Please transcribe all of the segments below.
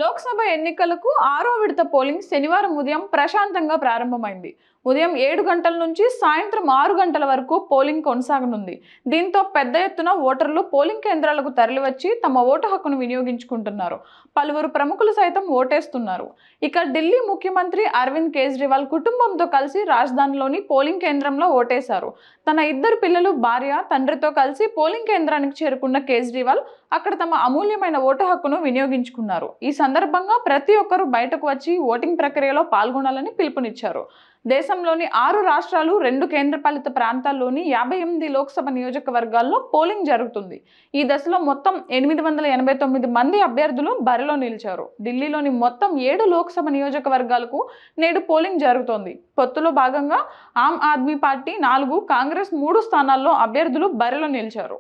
లోక్సభ ఎన్నికలకు 6వ విడత పోలింగ్ శనివారం ఉదయం ప్రశాంతంగా ప్రారంభమైంది. ఉదయం 7 గంటల నుంచి సాయంత్రం 6 గంటల వరకు పోలింగ్ కొనసాగనుంది. దీంతో పెద్ద ఎత్తున ఓటర్లు పోలింగ్ కేంద్రాలకు తరలివచ్చి తమ ఓటు హక్కును వినియోగించుకుంటున్నారు. పలువురు ప్రముఖులు సైతం ఓటేస్తున్నారు. ఇక ఢిల్లీ ముఖ్యమంత్రి అరవింద్ కేజ్రీవాల్ కుటుంబంతో కలిసి రాజధానిలోని పోలింగ్ కేంద్రంలో ఓటేశారు. తన 2 పిల్లలు, భార్య, తండ్రితో కలిసి పోలింగ్ కేంద్రానికి చేరుకున్న కేజ్రీవాల్ అక్కడ తమ అమూల్యమైన ఓటు హక్కును వినియోగించుకున్నారు. ఈ సందర్భంగా ప్రతి ఒక్కరూ బయటకు వచ్చి ఓటింగ్ ప్రక్రియలో పాల్గొనాలని పిలుపునిచ్చారు. దేశంలోని 6 రాష్ట్రాలు, 2 కేంద్రపాలిత ప్రాంతాల్లోని 58 లోక్సభ నియోజకవర్గాల్లో పోలింగ్ జరుగుతుంది. ఈ దశలో మొత్తం 889 మంది అభ్యర్థులు బరిలో నిలిచారు. ఢిల్లీలోని మొత్తం 7 లోక్సభ నియోజకవర్గాలకు నేడు పోలింగ్ జరుగుతోంది. పొత్తులో భాగంగా ఆమ్ ఆద్మీ పార్టీ 4, కాంగ్రెస్ 3 స్థానాల్లో అభ్యర్థులు బరిలో నిలిచారు.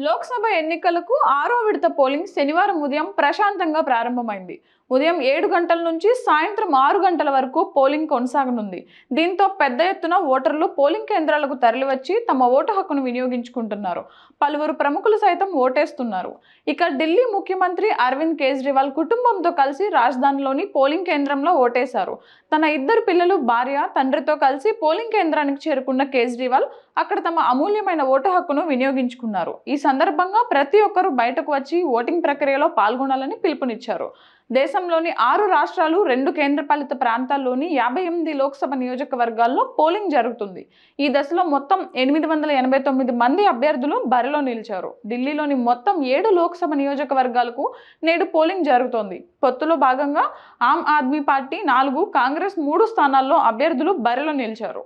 లోక్సభ ఎన్నికలకు 6వ విడత పోలింగ్ శనివారం ఉదయం ప్రశాంతంగా ప్రారంభమైంది. ఉదయం 7 గంటల నుంచి సాయంత్రం 6 గంటల వరకు పోలింగ్ కొనసాగనుంది. దీంతో పెద్ద ఎత్తున ఓటర్లు పోలింగ్ కేంద్రాలకు తరలివచ్చి తమ ఓటు హక్కును వినియోగించుకుంటున్నారు. పలువురు ప్రముఖులు సైతం ఓటేస్తున్నారు. ఇక ఢిల్లీ ముఖ్యమంత్రి అరవింద్ కేజ్రీవాల్ కుటుంబంతో కలిసి రాజధానిలోని పోలింగ్ కేంద్రంలో ఓటేశారు. తన 2 పిల్లలు, భార్య, తండ్రితో కలిసి పోలింగ్ కేంద్రానికి చేరుకున్న కేజ్రీవాల్ అక్కడ తమ అమూల్యమైన ఓటు హక్కును వినియోగించుకున్నారు. ఈ సందర్భంగా ప్రతి ఒక్కరూ బయటకు వచ్చి ఓటింగ్ ప్రక్రియలో పాల్గొనాలని పిలుపునిచ్చారు. దేశంలోని 6 రాష్ట్రాలు, 2 కేంద్రపాలిత ప్రాంతాల్లోని 58 లోక్సభ నియోజకవర్గాల్లో పోలింగ్ జరుగుతుంది. ఈ దశలో మొత్తం 889 మంది అభ్యర్థులు బరిలో నిలిచారు. ఢిల్లీలోని మొత్తం 7 లోక్సభ నియోజకవర్గాలకు నేడు పోలింగ్ జరుగుతోంది. పొత్తులో భాగంగా ఆమ్ ఆద్మీ పార్టీ 4, కాంగ్రెస్ 3 స్థానాల్లో అభ్యర్థులు బరిలో నిలిచారు.